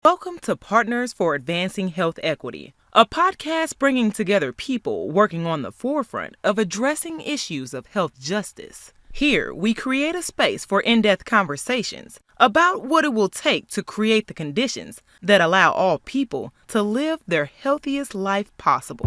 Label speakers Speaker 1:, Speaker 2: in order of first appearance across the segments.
Speaker 1: Welcome to Partners for Advancing Health Equity, a podcast bringing together people working on the forefront of addressing issues of health justice. Here, we create a space for in-depth conversations about what it will take to create the conditions that allow all people to live their healthiest life possible.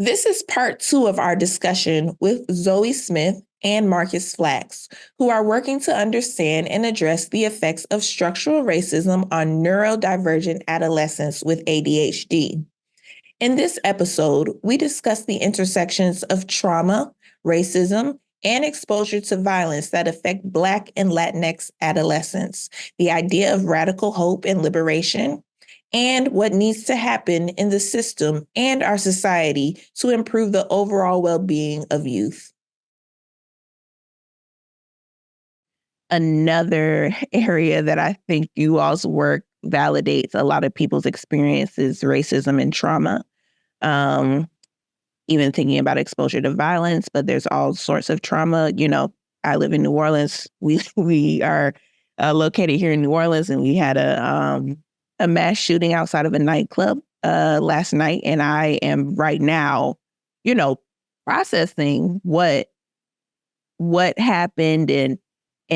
Speaker 2: This is part 2 of our discussion with Zoe Smith and Marcus Flax, who are working to understand and address the effects of structural racism on neurodivergent adolescents with ADHD. In this episode, we discuss the intersections of trauma, racism, and exposure to violence that affect Black and Latinx adolescents, the idea of radical hope and liberation, and what needs to happen in the system and our society to improve the overall well-being of youth. Another area that I think you all's work validates a lot of people's experiences, racism and trauma. Even thinking about exposure to violence, but there's all sorts of trauma. You know, I live in New Orleans. We are located here in New Orleans, and we had a mass shooting outside of a nightclub last night. And I am right now, processing what happened and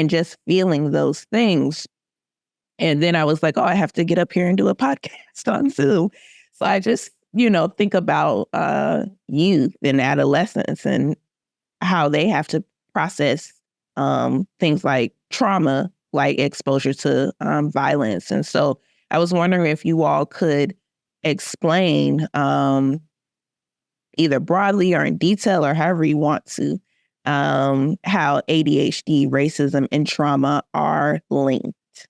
Speaker 2: just feeling those things. And then I was like, oh, I have to get up here and do a podcast on Zoom. So I just, think about youth and adolescents and how they have to process things like trauma, like exposure to violence. And so I was wondering if you all could explain either broadly or in detail or however you want to, how ADHD, racism, and trauma are linked.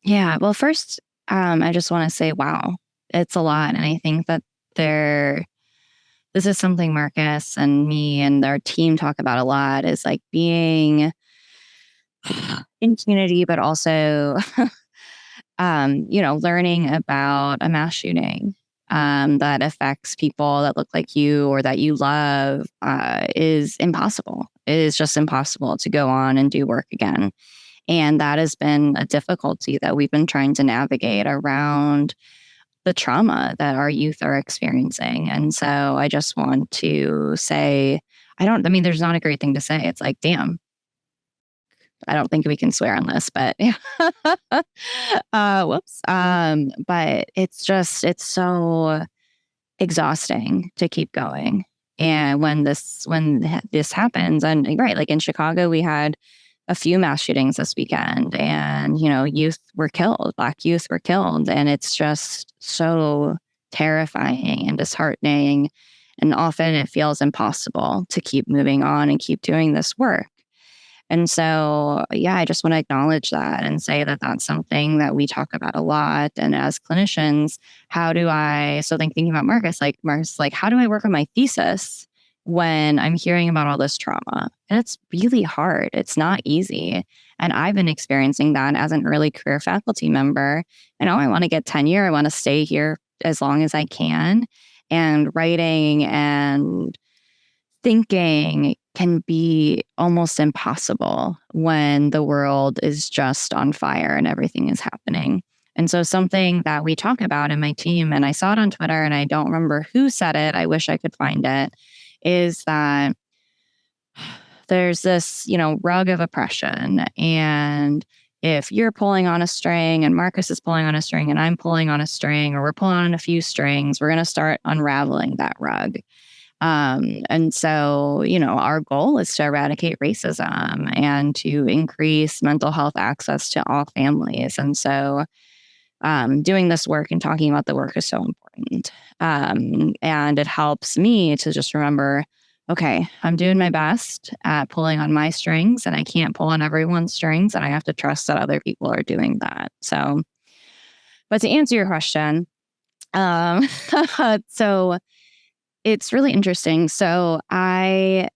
Speaker 3: Yeah, well, first, I just want to say, wow, it's a lot. And I think that this is something Marcus and me and our team talk about a lot, is like being in community, but also learning about a mass shooting that affects people that look like you or that you love is impossible. It is just impossible to go on and do work again. And that has been a difficulty that we've been trying to navigate around the trauma that our youth are experiencing. And so I just want to say, there's not a great thing to say. It's like, damn. I don't think we can swear on this, but whoops. But it's so exhausting to keep going. And when this happens, and right, like in Chicago, we had a few mass shootings this weekend, and, youth were killed, Black youth were killed. And it's just so terrifying and disheartening. And often it feels impossible to keep moving on and keep doing this work. And so, I just want to acknowledge that and say that that's something that we talk about a lot. And as clinicians, thinking about Marcus, how do I work on my thesis when I'm hearing about all this trauma? And it's really hard. It's not easy. And I've been experiencing that as an early career faculty member. And I want to get tenure. I want to stay here as long as I can. And writing and thinking can be almost impossible when the world is just on fire and everything is happening. And so something that we talk about in my team, and I saw it on Twitter and I don't remember who said it, I wish I could find it, is that there's this, rug of oppression. And if you're pulling on a string and Marcus is pulling on a string and I'm pulling on a string, or we're pulling on a few strings, we're going to start unraveling that rug. And so, our goal is to eradicate racism and to increase mental health access to all families. And so, doing this work and talking about the work is so important. And it helps me to just remember, okay, I'm doing my best at pulling on my strings, and I can't pull on everyone's strings, and I have to trust that other people are doing that. So, but to answer your question, so it's really interesting. So I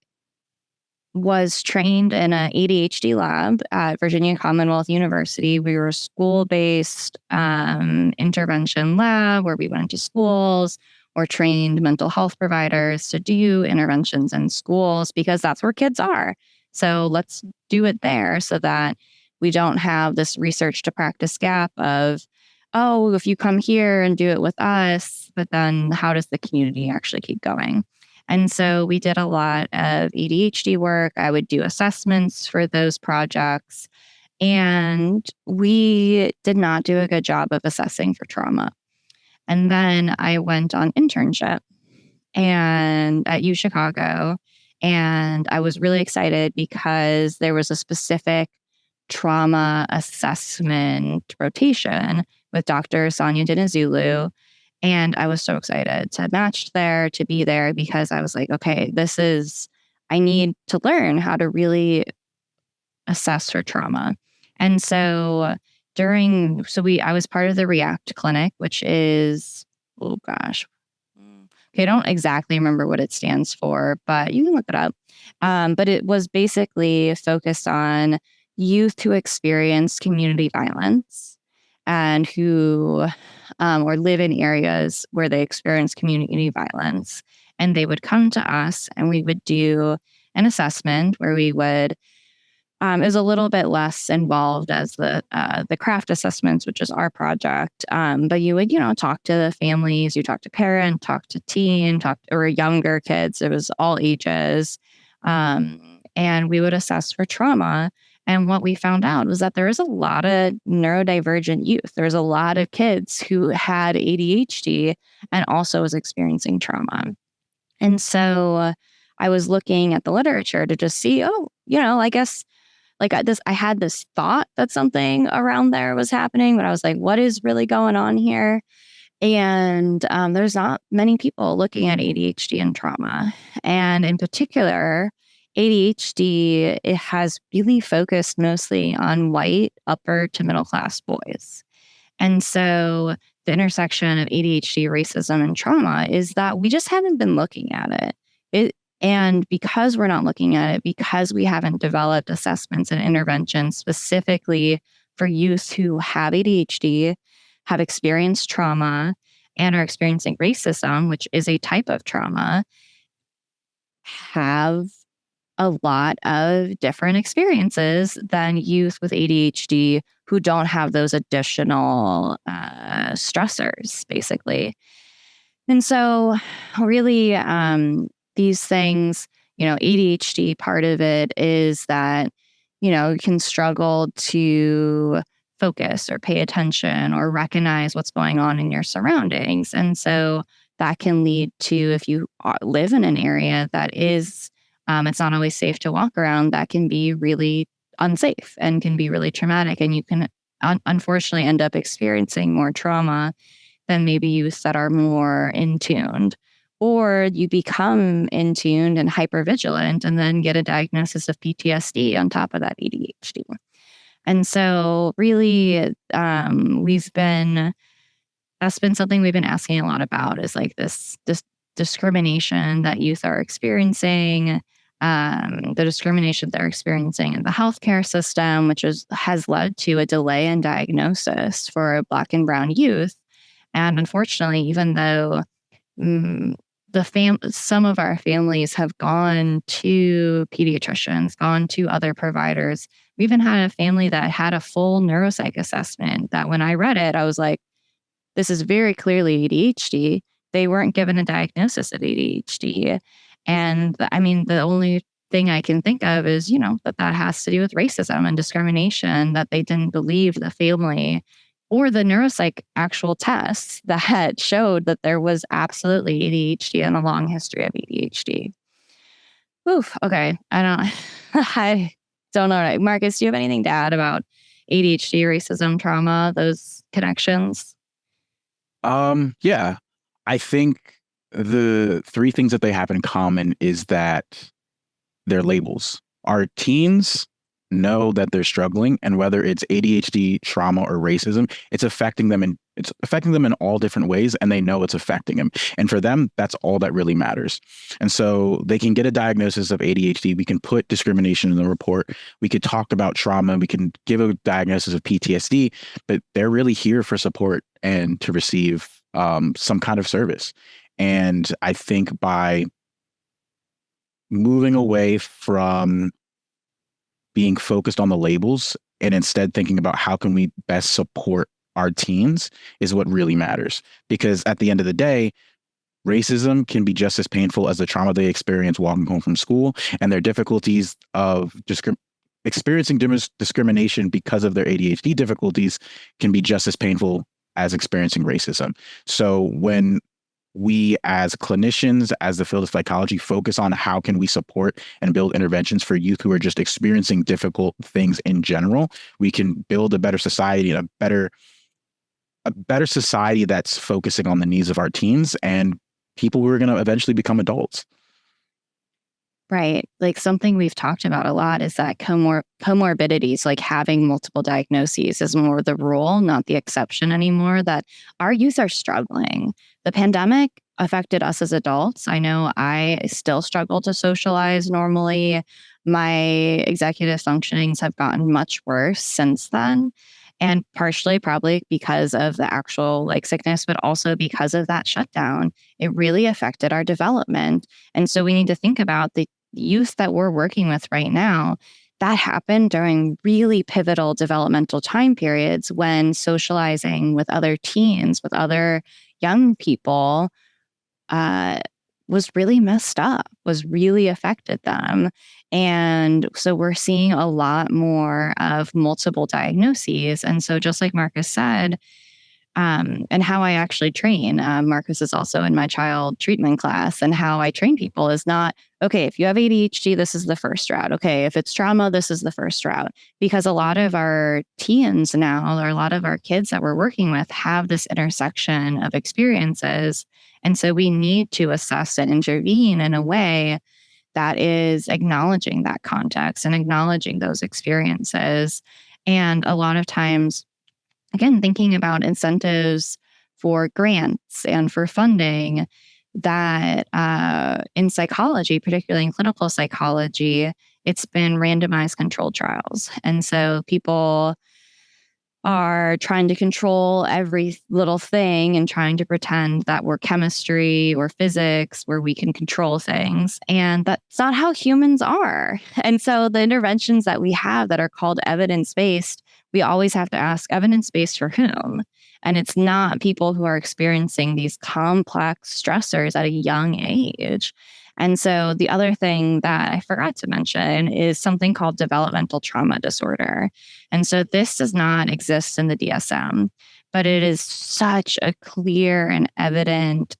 Speaker 3: was trained in an ADHD lab at Virginia Commonwealth University. We were a school-based intervention lab where we went into schools or trained mental health providers to do interventions in schools because that's where kids are. So let's do it there so that we don't have this research to practice gap of, oh, if you come here and do it with us, but then how does the community actually keep going? And so we did a lot of ADHD work. I would do assessments for those projects. And we did not do a good job of assessing for trauma. And then I went on internship and at U Chicago. And I was really excited because there was a specific trauma assessment rotation with Dr. Sonia Dinizulu. And I was so excited to match there, to be there, because I was like, okay, I need to learn how to really assess for trauma. And so I was part of the REACT clinic, which is, oh gosh, okay, I don't exactly remember what it stands for, but you can look it up. But it was basically focused on youth who experience community violence and who or live in areas where they experience community violence. And they would come to us and we would do an assessment where we would, it was a little bit less involved as the craft assessments, which is our project. But you would, talk to the families, you talk to parents, talk to teen, or younger kids. It was all ages. And we would assess for trauma. And what we found out was that there is a lot of neurodivergent youth. There's a lot of kids who had ADHD and also was experiencing trauma. And so I was looking at the literature to just see, I guess I had this thought that something around there was happening, but I was like, what is really going on here? And there's not many people looking at ADHD and trauma. And in particular, ADHD, it has really focused mostly on white upper to middle class boys. And so the intersection of ADHD, racism, and trauma is that we just haven't been looking at it. And because we're not looking at it, because we haven't developed assessments and interventions specifically for youth who have ADHD, have experienced trauma, and are experiencing racism, which is a type of trauma, have a lot of different experiences than youth with ADHD who don't have those additional stressors, basically. And so really these things, ADHD, part of it is that, you can struggle to focus or pay attention or recognize what's going on in your surroundings. And so that can lead to, if you live in an area that is it's not always safe to walk around, that can be really unsafe and can be really traumatic. And you can unfortunately end up experiencing more trauma than maybe youth that are more in-tuned. Or you become in-tuned and hypervigilant and then get a diagnosis of PTSD on top of that ADHD. And so really, that's been something we've been asking a lot about, is like this discrimination that youth are experiencing, the discrimination they're experiencing in the healthcare system, which has led to a delay in diagnosis for Black and brown youth. And unfortunately, even though some of our families have gone to pediatricians, gone to other providers, we even had a family that had a full neuropsych assessment that when I read it, I was like, this is very clearly ADHD. They weren't given a diagnosis of ADHD. And the only thing I can think of is, that has to do with racism and discrimination, that they didn't believe the family or the neuropsych actual tests that showed that there was absolutely ADHD and a long history of ADHD. Oof. Okay. I don't know. Marcus, do you have anything to add about ADHD, racism, trauma, those connections?
Speaker 4: Yeah. I think the three things that they have in common is that they're labels. Our teens know that they're struggling, and whether it's ADHD, trauma, or racism, it's affecting them in It's affecting them in all different ways, and they know it's affecting them. And for them, that's all that really matters. And so they can get a diagnosis of ADHD. We can put discrimination in the report. We could talk about trauma. We can give a diagnosis of PTSD, but they're really here for support and to receive some kind of service. And I think by moving away from being focused on the labels and instead thinking about how can we best support our teens is what really matters. Because at the end of the day, racism can be just as painful as the trauma they experience walking home from school, and their difficulties of experiencing discrimination because of their ADHD difficulties can be just as painful as experiencing racism. So when we as clinicians, as the field of psychology, focus on how can we support and build interventions for youth who are just experiencing difficult things in general, we can build a better society and a better society that's focusing on the needs of our teens and people who are going to eventually become adults.
Speaker 3: Right. Like something we've talked about a lot is that comorbidities, like having multiple diagnoses, is more the rule, not the exception anymore, that our youth are struggling. The pandemic affected us as adults. I know I still struggle to socialize normally. My executive functionings have gotten much worse since then. And partially probably because of the actual sickness, but also because of that shutdown. It really affected our development. And so we need to think about the youth that we're working with right now. That happened during really pivotal developmental time periods when socializing with other teens, with other young people, was really messed up, was really affected them. And so we're seeing a lot more of multiple diagnoses. And so just like Marcus said, and how I actually train, Marcus is also in my child treatment class, and how I train people is not, okay, if you have ADHD, this is the first route. Okay, if it's trauma, this is the first route. Because a lot of our teens now, or a lot of our kids that we're working with, have this intersection of experiences. And so we need to assess and intervene in a way that is acknowledging that context and acknowledging those experiences. And a lot of times, again, thinking about incentives for grants and for funding, that in psychology, particularly in clinical psychology, it's been randomized controlled trials. And so people are trying to control every little thing and trying to pretend that we're chemistry or physics where we can control things. And that's not how humans are. And so the interventions that we have that are called evidence-based, we always have to ask, evidence-based for whom? And it's not people who are experiencing these complex stressors at a young age. And so the other thing that I forgot to mention is something called developmental trauma disorder. And so this does not exist in the DSM, but it is such a clear and evident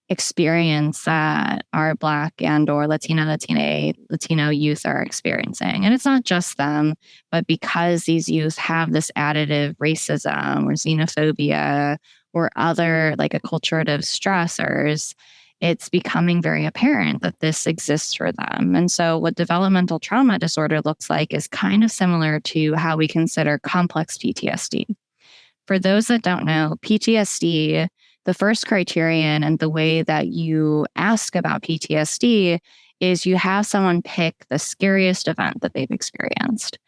Speaker 3: experience that our Black and or Latino youth are experiencing. And it's not just them, but because these youth have this additive racism or xenophobia or other acculturative stressors, it's becoming very apparent that this exists for them. And so what developmental trauma disorder looks like is kind of similar to how we consider complex PTSD. For those that don't know, PTSD, the first criterion and the way that you ask about PTSD is you have someone pick the scariest event that they've experienced.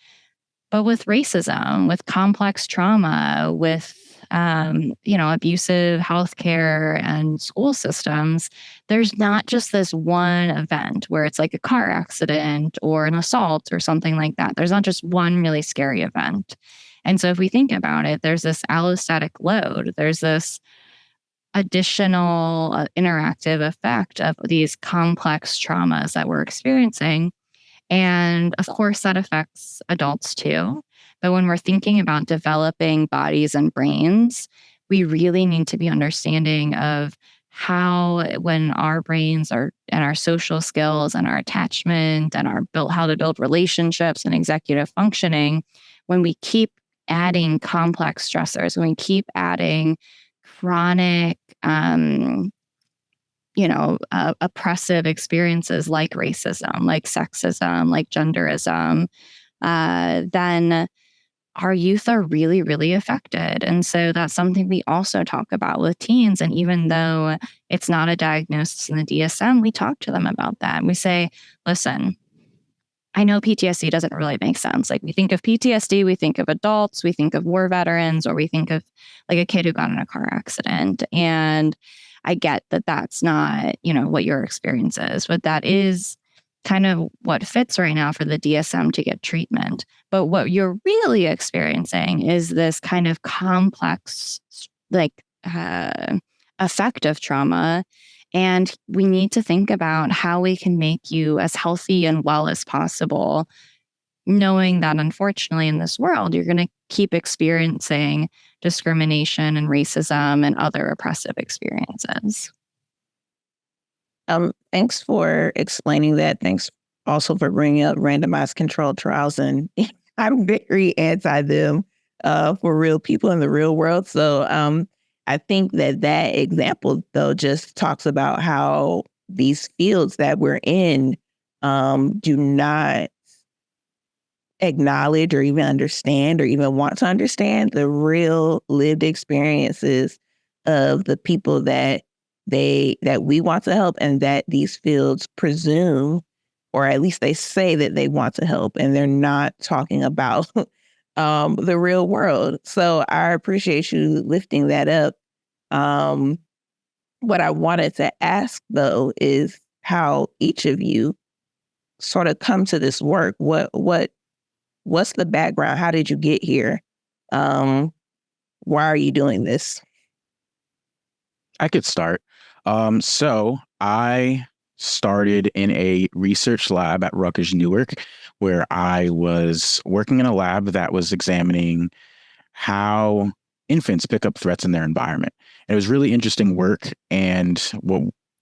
Speaker 3: But with racism, with complex trauma, with abusive healthcare and school systems, there's not just this one event where it's like a car accident or an assault or something like that. There's not just one really scary event. And so if we think about it, there's this allostatic load. There's this additional interactive effect of these complex traumas that we're experiencing. And of course, that affects adults too. But when we're thinking about developing bodies and brains, we really need to be understanding of how, when our brains are and our social skills and our attachment and how to build relationships and executive functioning, when we keep adding complex stressors, when we keep adding chronic, oppressive experiences like racism, like sexism, like genderism, then our youth are really, really affected. And so that's something we also talk about with teens. And even though it's not a diagnosis in the DSM, we talk to them about that. We say, listen, I know PTSD doesn't really make sense. Like, we think of PTSD, we think of adults, we think of war veterans, or we think of like a kid who got in a car accident. And I get that that's not, what your experience is, but that is kind of what fits right now for the DSM to get treatment. But what you're really experiencing is this kind of complex, effect of trauma. And we need to think about how we can make you as healthy and well as possible, knowing that unfortunately in this world, you're going to keep experiencing discrimination and racism and other oppressive experiences.
Speaker 5: Thanks for explaining that. Thanks also for bringing up randomized controlled trials. And I'm very anti them for real people in the real world. So I think that example, though, just talks about how these fields that we're in do not acknowledge or even understand or even want to understand the real lived experiences of the people that we want to help, and that these fields presume, or at least they say that they want to help, and they're not talking about the real world. So I appreciate you lifting that up. What I wanted to ask, though, is how each of you sort of come to this work. What's the background? How did you get here? Why are you doing this?
Speaker 4: I could start. So I started in a research lab at Rutgers Newark, where I was working in a lab that was examining how infants pick up threats in their environment. And it was really interesting work. And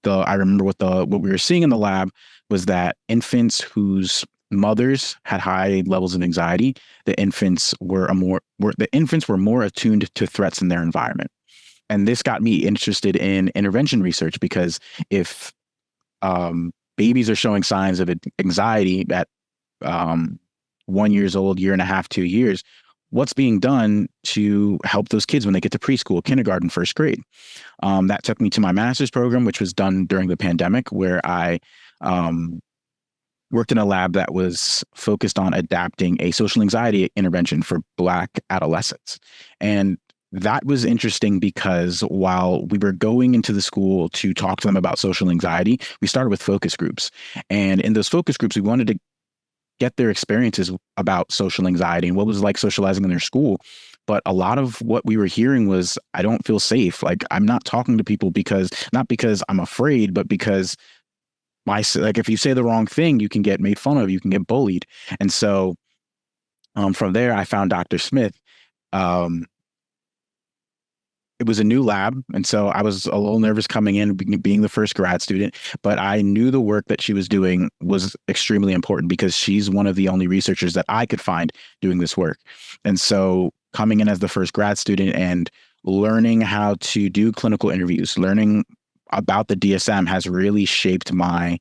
Speaker 4: I remember what we were seeing in the lab was that infants whose mothers had high levels of anxiety, the infants were more attuned to threats in their environment. And this got me interested in intervention research, because if babies are showing signs of anxiety at 1 year old, year and a half, 2 years, what's being done to help those kids when they get to preschool, kindergarten, first grade? That took me to my master's program, which was done during the pandemic, where I worked in a lab that was focused on adapting a social anxiety intervention for Black adolescents. And that was interesting because while we were going into the school to talk to them about social anxiety, we started with focus groups. And in those focus groups, we wanted to get their experiences about social anxiety and what it was like socializing in their school. But a lot of what we were hearing was, I don't feel safe. Like, I'm not talking to people not because I'm afraid, but because if you say the wrong thing, you can get made fun of, you can get bullied. And so from there, I found Dr. Smith. It was a new lab, and so I was a little nervous coming in, being the first grad student, but I knew the work that she was doing was extremely important because she's one of the only researchers that I could find doing this work. And so coming in as the first grad student and learning how to do clinical interviews, learning about the DSM has really shaped my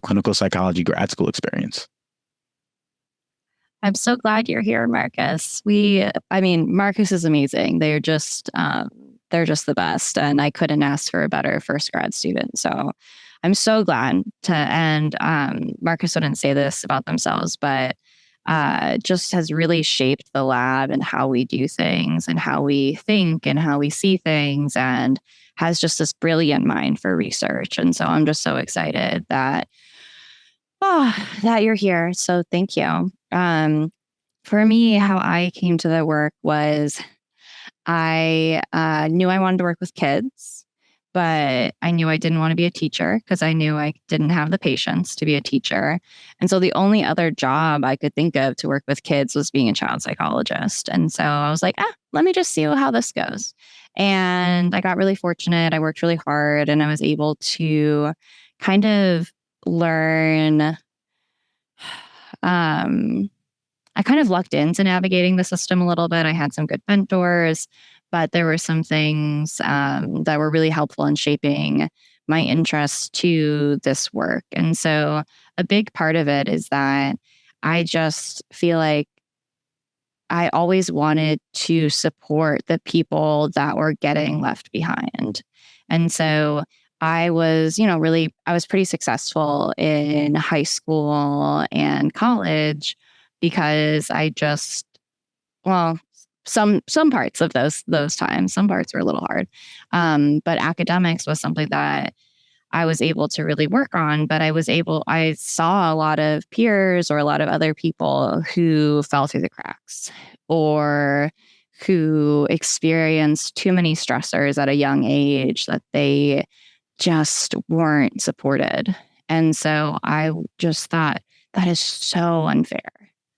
Speaker 4: clinical psychology grad school experience.
Speaker 3: I'm so glad you're here, Marcus. Marcus is amazing. They're just the best. And I couldn't ask for a better first grad student. So I'm so glad and Marcus wouldn't say this about themselves, but just has really shaped the lab and how we do things and how we think and how we see things, and has just this brilliant mind for research. And so I'm just so excited that you're here. So thank you. For me, how I came to the work was I knew I wanted to work with kids, but I knew I didn't want to be a teacher because I knew I didn't have the patience to be a teacher. And so the only other job I could think of to work with kids was being a child psychologist. And so I was like, let me just see how this goes. And I got really fortunate. I worked really hard, and I was able to kind of learn. I kind of lucked into navigating the system a little bit. I had some good mentors, but there were some things that were really helpful in shaping my interest to this work. And so a big part of it is that I just feel like I always wanted to support the people that were getting left behind. And so I was, I was pretty successful in high school and college because I just, well, some parts of those times, some parts were a little hard. But academics was something that I was able to really work on, but I saw a lot of peers or a lot of other people who fell through the cracks or who experienced too many stressors at a young age that they just weren't supported. And so I just thought that is so unfair.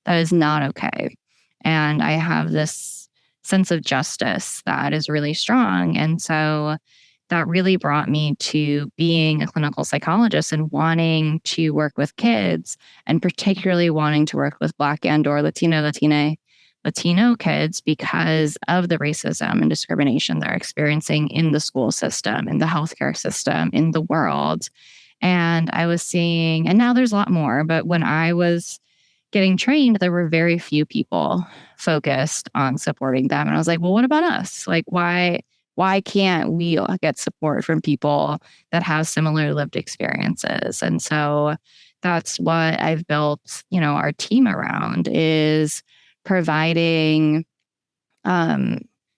Speaker 3: That is not okay. And I have this sense of justice that is really strong. And so that really brought me to being a clinical psychologist and wanting to work with kids, and particularly wanting to work with Black and or Latino kids because of the racism and discrimination they're experiencing in the school system, in the healthcare system, in the world. And I was seeing, and now there's a lot more, but when I was getting trained, there were very few people focused on supporting them. And I was like, well, what about us? Like, why can't we get support from people that have similar lived experiences? And so that's what I've built, our team around, is providing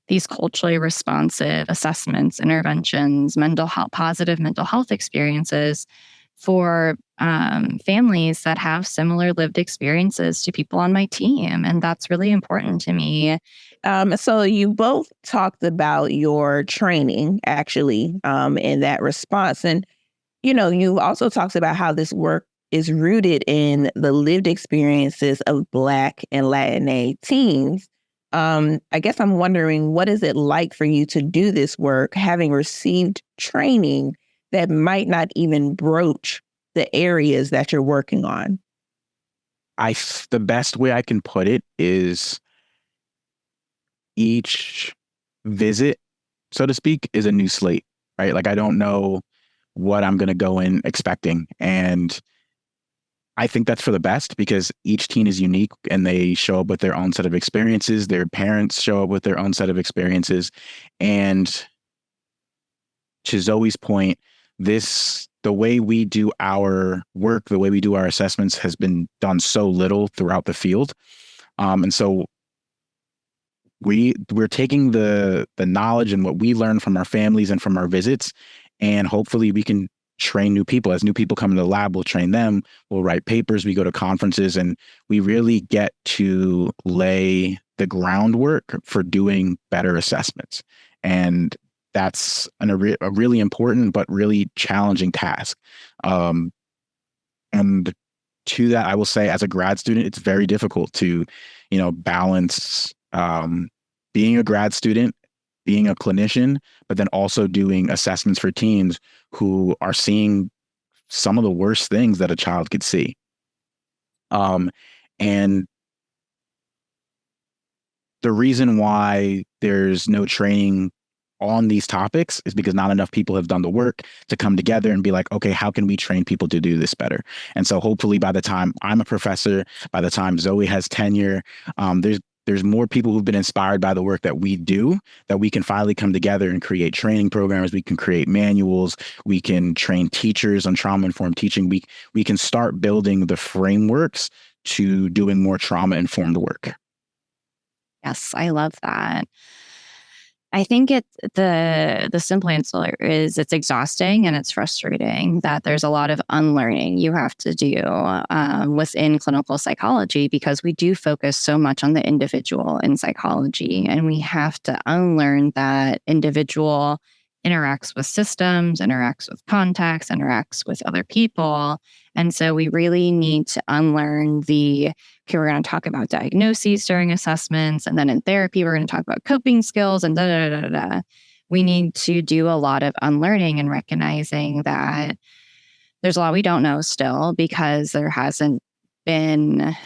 Speaker 3: these culturally responsive assessments, interventions, positive mental health experiences for families that have similar lived experiences to people on my team. And that's really important to me.
Speaker 5: So you both talked about your training, actually, in that response. And, you also talked about how this work is rooted in the lived experiences of Black and Latiné teens. I guess I'm wondering, what is it like for you to do this work, having received training that might not even broach the areas that you're working on?
Speaker 4: The best way I can put it is each visit, so to speak, is a new slate, right? Like, I don't know what I'm going to go in expecting. And I think that's for the best, because each teen is unique and they show up with their own set of experiences. Their parents show up with their own set of experiences. And to Zoe's point, the way we do our work, the way we do our assessments has been done so little throughout the field. And so we're taking the knowledge and what we learn from our families and from our visits, and hopefully we can train new people. As new people come into the lab, we'll train them, we'll write papers, we go to conferences, and we really get to lay the groundwork for doing better assessments. And that's a really important but really challenging task. And to that, I will say, as a grad student, it's very difficult to, balance being a grad student, being a clinician, but then also doing assessments for teens who are seeing some of the worst things that a child could see. And the reason why there's no training on these topics is because not enough people have done the work to come together and be like, okay, how can we train people to do this better? And so hopefully by the time I'm a professor, by the time Zoe has tenure, there's more people who've been inspired by the work that we do, that we can finally come together and create training programs. We can create manuals. We can train teachers on trauma-informed teaching. We can start building the frameworks to doing more trauma-informed work.
Speaker 3: Yes, I love that. I think the simple answer is it's exhausting and it's frustrating that there's a lot of unlearning you have to do within clinical psychology, because we do focus so much on the individual in psychology, and we have to unlearn that individual interacts with systems, interacts with contexts, interacts with other people. And so we really need to unlearn okay, we're going to talk about diagnoses during assessments, and then in therapy, we're going to talk about coping skills and da-da-da-da-da. We need to do a lot of unlearning and recognizing that there's a lot we don't know still, because there hasn't been,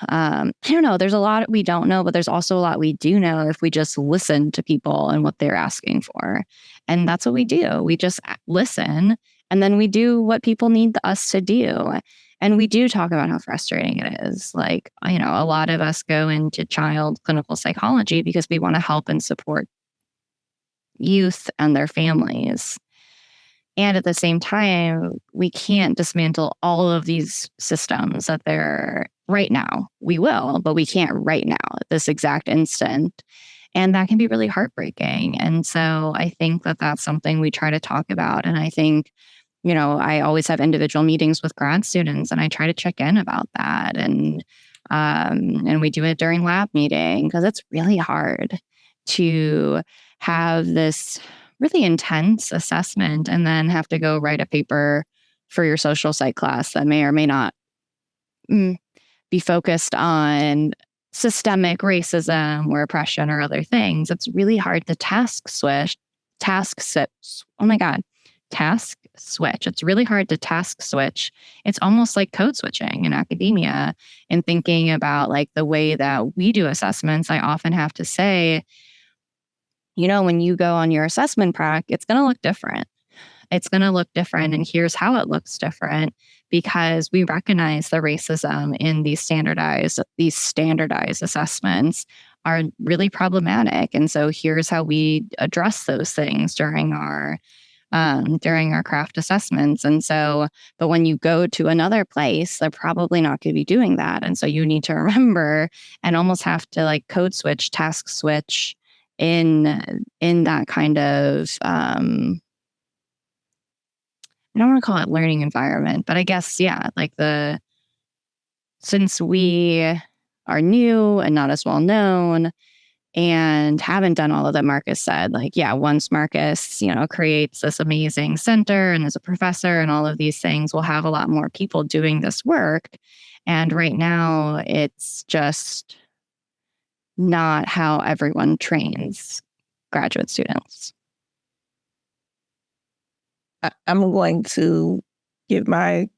Speaker 3: there's a lot we don't know, but there's also a lot we do know if we just listen to people and what they're asking for. And that's what we do. We just listen And then we do what people need us to do. And we do talk about how frustrating it is. Like, a lot of us go into child clinical psychology because we want to help and support youth and their families. And at the same time, we can't dismantle all of these systems that they're right now. We will, but we can't right now at this exact instant. And that can be really heartbreaking. And so I think that that's something we try to talk about. And I think, I always have individual meetings with grad students and I try to check in about that. And we do it during lab meeting because it's really hard to have this really intense assessment and then have to go write a paper for your social psych class that may or may not be focused on systemic racism or oppression or other things. It's really hard to task switch. It's really hard to task switch. It's almost like code switching in academia and thinking about like the way that we do assessments. I often have to say, when you go on your assessment prac, it's going to look different. It's going to look different. And here's how it looks different, because we recognize the racism in these standardized assessments are really problematic. And so here's how we address those things during our craft assessments. And so, but when you go to another place, they're probably not going to be doing that. And so you need to remember and almost have to like code switch, task switch in that kind of, I don't want to call it learning environment, but I guess, since we are new and not as well known and haven't done all of that Marcus said, once Marcus, creates this amazing center and is a professor and all of these things, we'll have a lot more people doing this work. And right now it's just not how everyone trains graduate students.
Speaker 5: I'm going to give my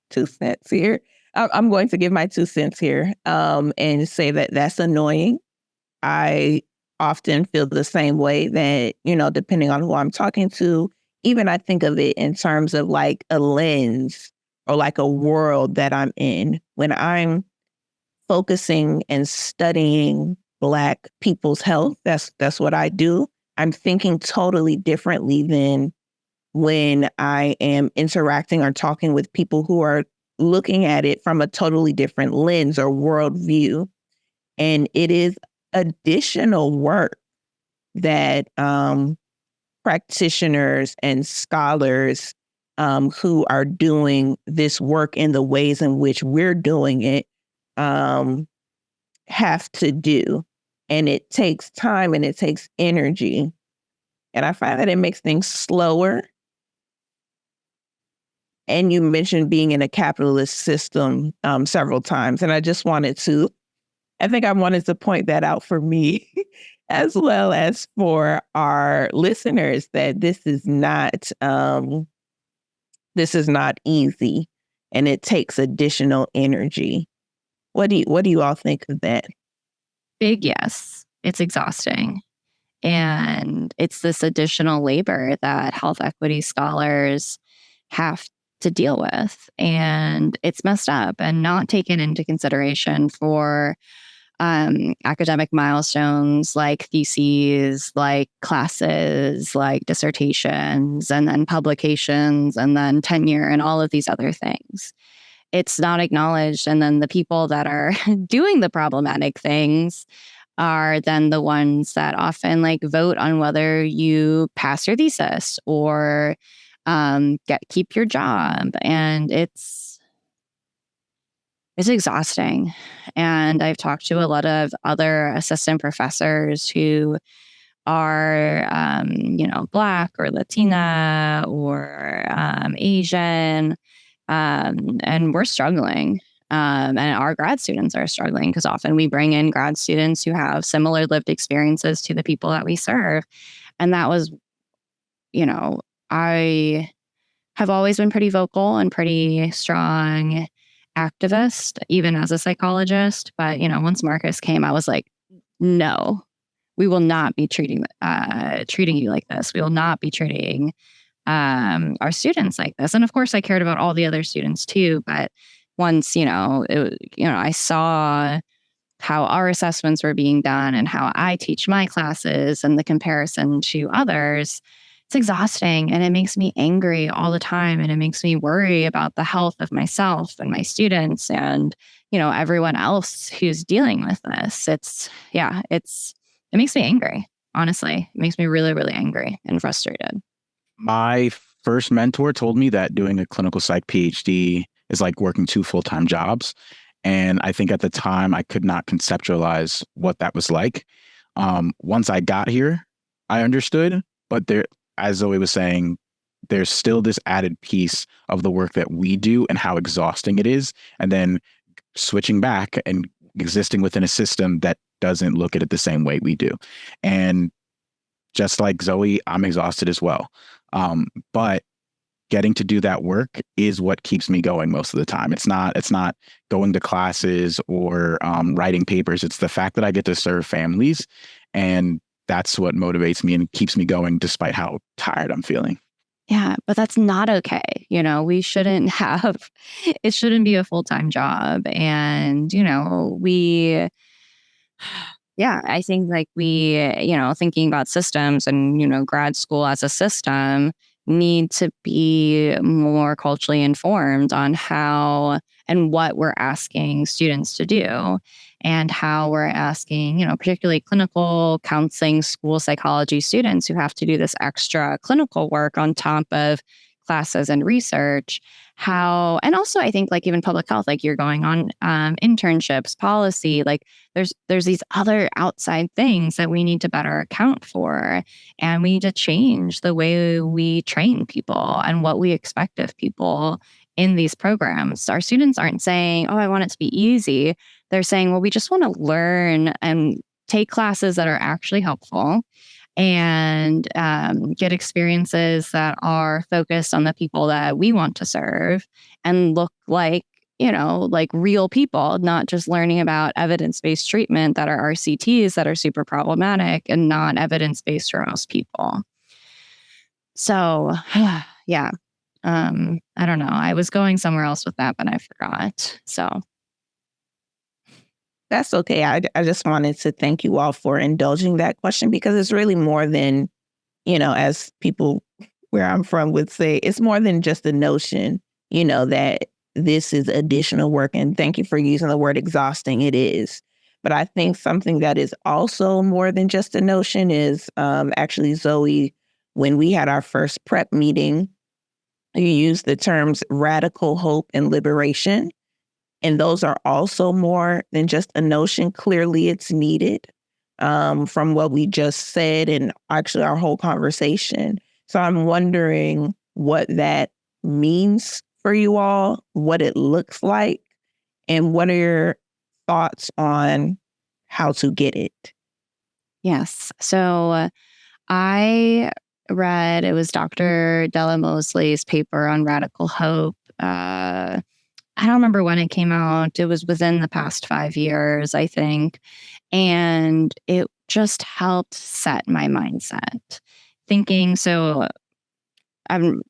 Speaker 5: 2 cents here. I'm going to give my 2 cents here and say that that's annoying. I often feel the same way that, depending on who I'm talking to, even I think of it in terms of like a lens or like a world that I'm in. When I'm focusing and studying Black people's health, that's what I do. I'm thinking totally differently than when I am interacting or talking with people who are looking at it from a totally different lens or worldview. And it is additional work that practitioners and scholars who are doing this work in the ways in which we're doing it have to do. And it takes time and it takes energy. And I find that it makes things slower. And you mentioned being in a capitalist system several times. And I wanted to point that out for me as well as for our listeners, that this is not easy and it takes additional energy. What do you all think of that?
Speaker 3: Big yes. It's exhausting. And it's this additional labor that health equity scholars have to deal with. And it's messed up and not taken into consideration for academic milestones like theses, like classes, like dissertations, and then publications, and then tenure, and all of these other things. It's not acknowledged. And then the people that are doing the problematic things are then the ones that often vote on whether you pass your thesis or keep your job. And it's exhausting. And I've talked to a lot of other assistant professors who are, Black or Latina or Asian, and we're struggling. And our grad students are struggling because often we bring in grad students who have similar lived experiences to the people that we serve. And that was, I have always been pretty vocal and pretty strong activist, even as a psychologist. But, once Marcus came, I was like, no, we will not be treating you like this. We will not be treating our students like this. And of course, I cared about all the other students too. But once, I saw how our assessments were being done and how I teach my classes and the comparison to others, it's exhausting and it makes me angry all the time. And it makes me worry about the health of myself and my students and, everyone else who's dealing with this. It makes me angry. Honestly, it makes me really, really angry and frustrated.
Speaker 4: My first mentor told me that doing a clinical psych PhD is like working 2 full-time jobs. And I think at the time I could not conceptualize what that was like. Once I got here, I understood, but there, as Zoe was saying, there's still this added piece of the work that we do and how exhausting it is. And then switching back and existing within a system that doesn't look at it the same way we do. And just like Zoe, I'm exhausted as well. But getting to do that work is what keeps me going most of the time. It's not going to classes or writing papers. It's the fact that I get to serve families, and that's what motivates me and keeps me going despite how tired I'm feeling.
Speaker 3: Yeah, but that's not okay. We shouldn't it shouldn't be a full-time job. And, I think like thinking about systems and, grad school as a system need to be more culturally informed on how and what we're asking students to do and how we're asking, particularly clinical counseling, school psychology students who have to do this extra clinical work on top of classes and research, and also I think like even public health, like you're going on internships, policy, like there's these other outside things that we need to better account for. And we need to change the way we train people and what we expect of people in these programs. Our students aren't saying, oh, I want it to be easy. They're saying, well, we just want to learn and take classes that are actually helpful and get experiences that are focused on the people that we want to serve and look like, like real people, not just learning about evidence-based treatment that are RCTs that are super problematic and not evidence-based for most people. So, yeah. I don't know. I was going somewhere else with that, but I forgot. So
Speaker 5: that's okay. I just wanted to thank you all for indulging that question, because it's really more than, as people where I'm from would say, it's more than just a notion, that this is additional work. And thank you for using the word exhausting. It is. But I think something that is also more than just a notion is actually, Zoe, when we had our first prep meeting, you used the terms radical hope and liberation. And those are also more than just a notion. Clearly, it's needed from what we just said and actually our whole conversation. So I'm wondering what that means for you all, what it looks like, and what are your thoughts on how to get it?
Speaker 3: Yes. So I read, it was Dr. Della Mosley's paper on radical hope. I don't remember when it came out. It was within the past 5 years, I think. And it just helped set my mindset. Thinking, so I'm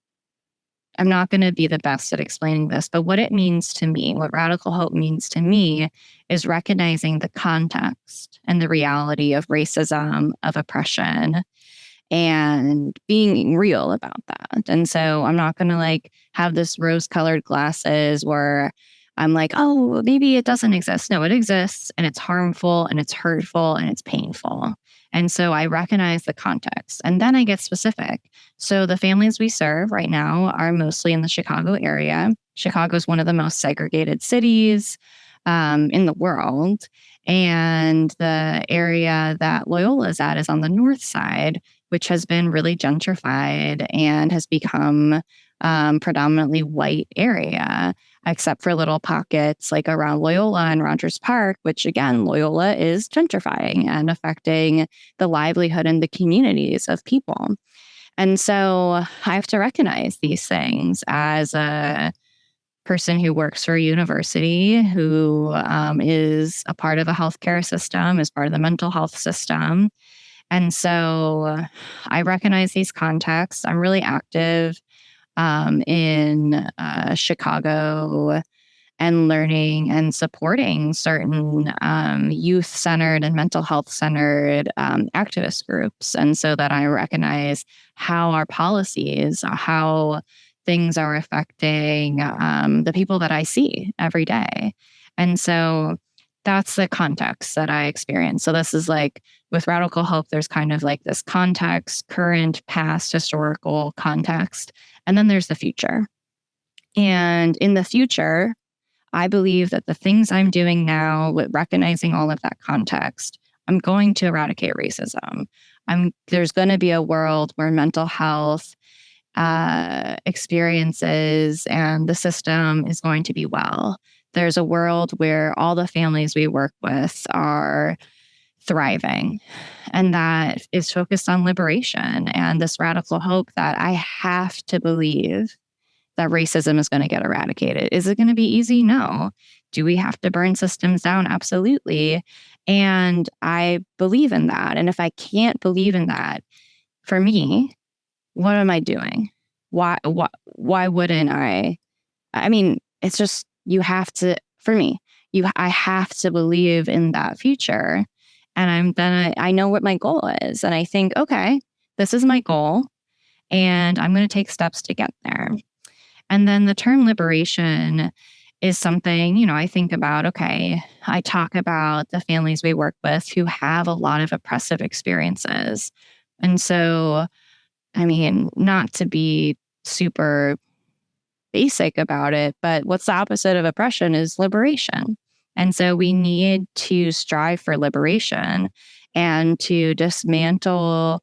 Speaker 3: not going to be the best at explaining this, but what it means to me, what radical hope means to me, is recognizing the context and the reality of racism, of oppression, and being real about that. And so I'm not going to have this rose-colored glasses where I'm like, oh, maybe it doesn't exist. No, it exists, and it's harmful and it's hurtful and it's painful. And so I recognize the context, and then I get specific. So the families we serve right now are mostly in the Chicago area. Chicago is one of the most segregated cities in the world. And the area that Loyola is at is on the north side, which has been really gentrified and has become predominantly white area, except for little pockets like around Loyola and Rogers Park, which again, Loyola is gentrifying and affecting the livelihood and the communities of people. And so I have to recognize these things as a person who works for a university, who is a part of a healthcare system, is part of the mental health system. And so I recognize these contexts. I'm really active in Chicago and learning and supporting certain youth-centered and mental health-centered activist groups. And so that I recognize how our policies, how things are affecting the people that I see every day. And so that's the context that I experience. So this is like with Radical Hope, there's kind of like this context, current, past, historical context. And then there's the future. And in the future, I believe that the things I'm doing now with recognizing all of that context, I'm going to eradicate racism. There's going to be a world where mental health experiences and the system is going to be well. There's a world where all the families we work with are thriving, and that is focused on liberation and this radical hope that I have to believe that racism is going to get eradicated. Is it going to be easy? No. Do we have to burn systems down? Absolutely. And I believe in that. And if I can't believe in that, for me, what am I doing? Why wouldn't I? I mean, it's just, you have to, for me, I have to believe in that future. And I know what my goal is. And I think, okay, this is my goal and I'm going to take steps to get there. And then the term liberation is something, I think about, okay, I talk about the families we work with who have a lot of oppressive experiences. And so, I mean, not to be super basic about it, but what's the opposite of oppression is liberation. And so we need to strive for liberation and to dismantle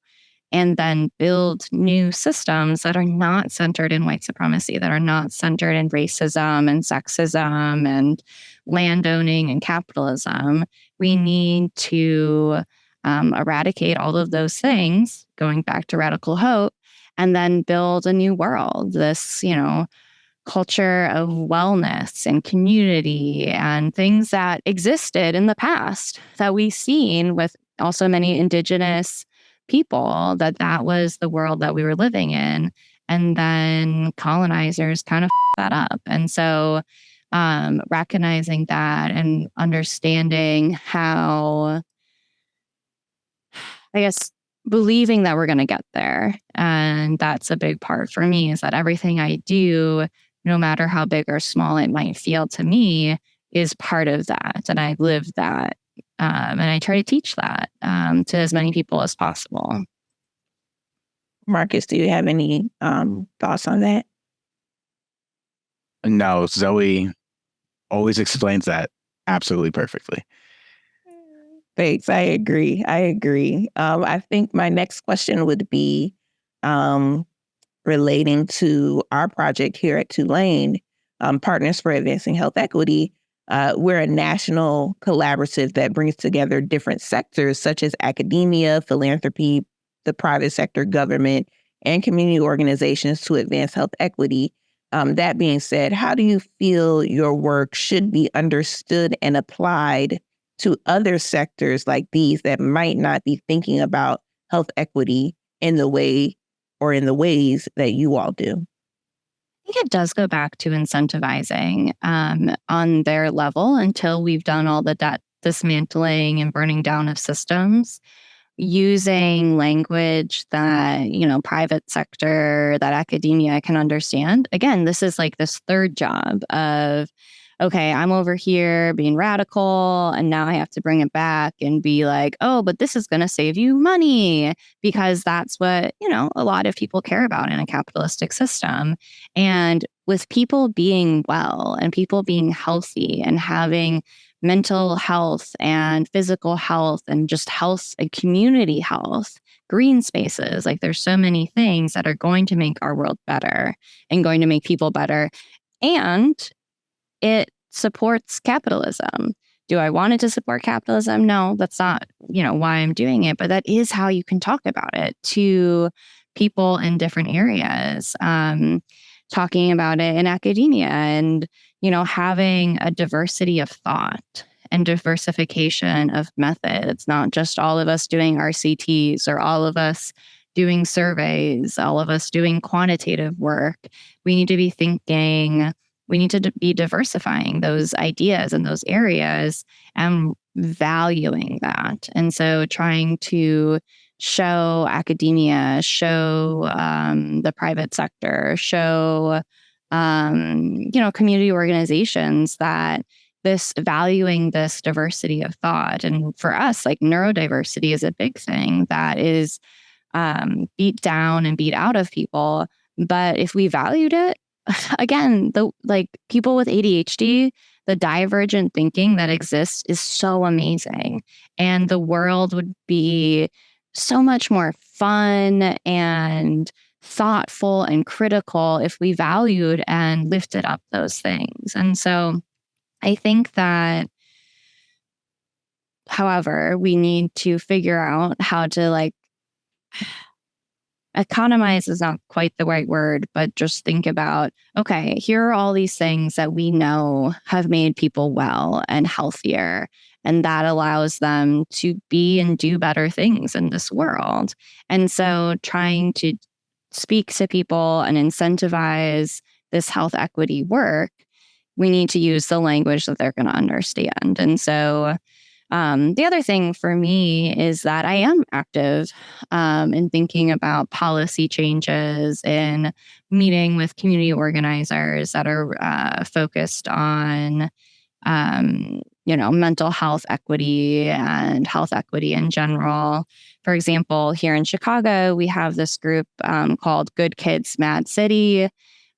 Speaker 3: and then build new systems that are not centered in white supremacy, that are not centered in racism and sexism and landowning and capitalism. We need to eradicate all of those things, going back to radical hope, and then build a new world, this, culture of wellness and community and things that existed in the past that we've seen with also many indigenous people, that was the world that we were living in. And then colonizers kind of that up. And so recognizing that and understanding how, I guess, believing that we're going to get there. And that's a big part for me, is that everything I do, no matter how big or small it might feel to me, is part of that. And I live that. And I try to teach that to as many people as possible.
Speaker 5: Marcus, do you have any thoughts on that?
Speaker 4: No, Zoe always explains that absolutely perfectly.
Speaker 5: Thanks. I agree. I think my next question would be relating to our project here at Tulane, Partners for Advancing Health Equity. We're a national collaborative that brings together different sectors such as academia, philanthropy, the private sector, government, and community organizations to advance health equity. That being said, how do you feel your work should be understood and applied to other sectors like these that might not be thinking about health equity in the way or in the ways that you all do?
Speaker 3: I think it does go back to incentivizing on their level until we've done all the debt dismantling and burning down of systems, using language that, private sector, that academia can understand. Again, this is like this third job of, okay, I'm over here being radical, and now I have to bring it back and be like, oh, but this is going to save you money, because that's what, a lot of people care about in a capitalistic system. And with people being well and people being healthy and having mental health and physical health and just health and community health, green spaces, like there's so many things that are going to make our world better and going to make people better. And it supports capitalism. Do I want it to support capitalism? No, that's not, why I'm doing it. But that is how you can talk about it to people in different areas, talking about it in academia and, having a diversity of thought and diversification of methods, not just all of us doing RCTs or all of us doing surveys, all of us doing quantitative work. We need to be thinking, we need to be diversifying those ideas in those areas and valuing that. And so trying to show academia, show the private sector, show community organizations that this valuing this diversity of thought. And for us, like neurodiversity is a big thing that is beat down and beat out of people. But if we valued it, again, people with ADHD, the divergent thinking that exists is so amazing. And the world would be so much more fun and thoughtful and critical if we valued and lifted up those things. And so I think that, however, we need to figure out how to economize is not quite the right word, but just think about, okay, here are all these things that we know have made people well and healthier, and that allows them to be and do better things in this world. And so trying to speak to people and incentivize this health equity work, we need to use the language that they're going to understand. And so the other thing for me is that I am active in thinking about policy changes and meeting with community organizers that are focused on, mental health equity and health equity in general. For example, here in Chicago, we have this group called Good Kids, Mad City,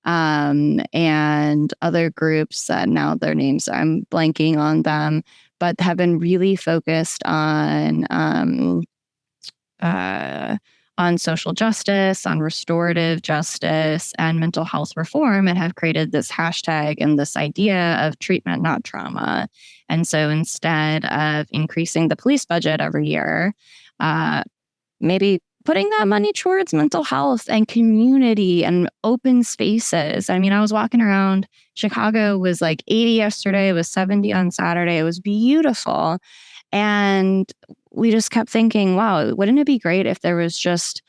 Speaker 3: and other groups that now their names, I'm blanking on them, but have been really focused on social justice, on restorative justice, and mental health reform, and have created this hashtag and this idea of treatment, not trauma. And so instead of increasing the police budget every year, maybe putting that money towards mental health and community and open spaces. I mean, I was walking around. Chicago was like 80 yesterday. It was 70 on Saturday. It was beautiful. And we just kept thinking, wow, wouldn't it be great if there was just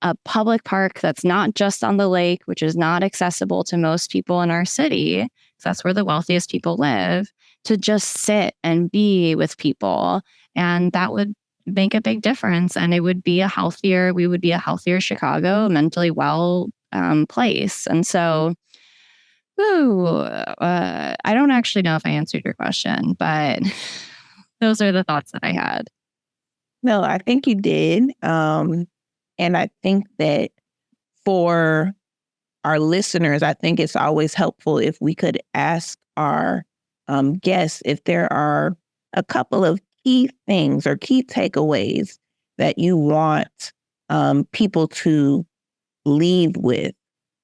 Speaker 3: a public park that's not just on the lake, which is not accessible to most people in our city, because that's where the wealthiest people live, to just sit and be with people. And that would make a big difference. And we would be a healthier Chicago, mentally well place. And so, I don't actually know if I answered your question, but those are the thoughts that I had.
Speaker 5: No, I think you did. And I think that for our listeners, I think it's always helpful if we could ask our guests if there are a couple of key things or key takeaways that you want people to leave with,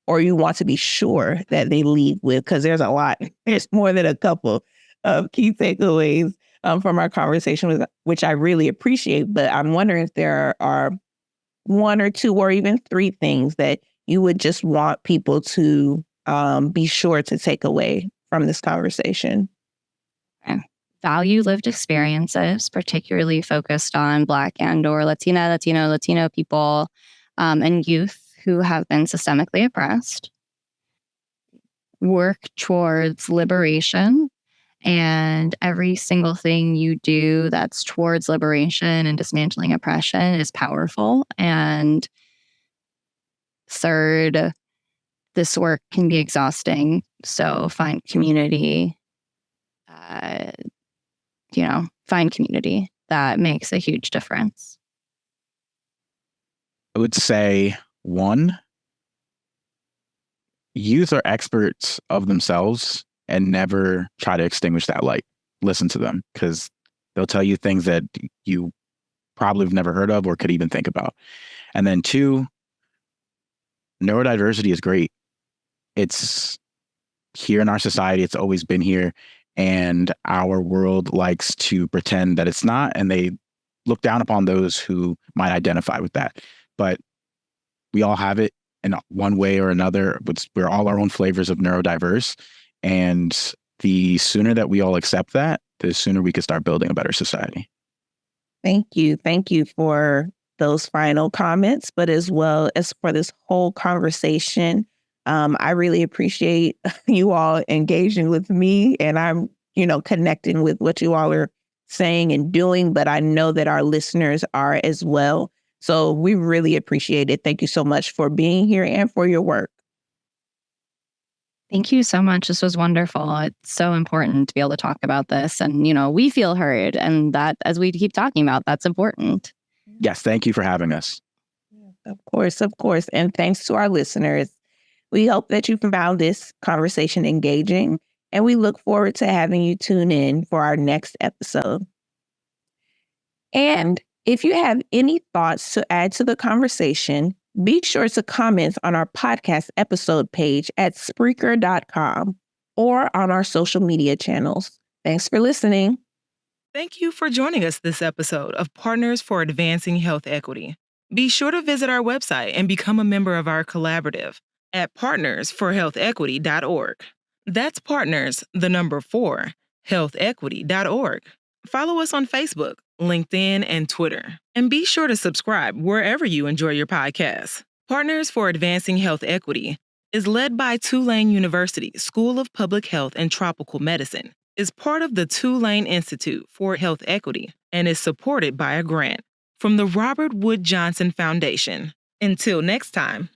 Speaker 5: or you want to be sure that they leave with, because there's a lot. There's more than a couple of key takeaways from our conversation, which I really appreciate. But I'm wondering if there are one or two or even three things that you would just want people to be sure to take away from this conversation.
Speaker 3: Okay. Value lived experiences, particularly focused on Black and or Latino people and youth who have been systemically oppressed. Work towards liberation, and every single thing you do that's towards liberation and dismantling oppression is powerful. And third, this work can be exhausting, so find community. Find community. That makes a huge difference.
Speaker 4: I would say, one, youth are experts of themselves, and never try to extinguish that light. Listen to them, because they'll tell you things that you probably have never heard of or could even think about. And then two, neurodiversity is great. It's here in our society. It's always been here. And our world likes to pretend that it's not, and they look down upon those who might identify with that. But we all have it in one way or another. We're all our own flavors of neurodiverse. And the sooner that we all accept that, the sooner we can start building a better society.
Speaker 5: Thank you. Thank you for those final comments, but as well as for this whole conversation. I really appreciate you all engaging with me, and I'm, connecting with what you all are saying and doing, but I know that our listeners are as well. So we really appreciate it. Thank you so much for being here and for your work.
Speaker 3: Thank you so much. This was wonderful. It's so important to be able to talk about this. And, we feel heard. And that, as we keep talking about, that's important.
Speaker 4: Yes, thank you for having us.
Speaker 5: Of course, of course. And thanks to our listeners. We hope that you found this conversation engaging, and we look forward to having you tune in for our next episode. And if you have any thoughts to add to the conversation, be sure to comment on our podcast episode page at Spreaker.com or on our social media channels. Thanks for listening.
Speaker 1: Thank you for joining us this episode of Partners for Advancing Health Equity. Be sure to visit our website and become a member of our collaborative at partnersforhealthequity.org. That's partners, 4, healthequity.org. Follow us on Facebook, LinkedIn, and Twitter. And be sure to subscribe wherever you enjoy your podcasts. Partners for Advancing Health Equity is led by Tulane University School of Public Health and Tropical Medicine, is part of the Tulane Institute for Health Equity, and is supported by a grant from the Robert Wood Johnson Foundation. Until next time,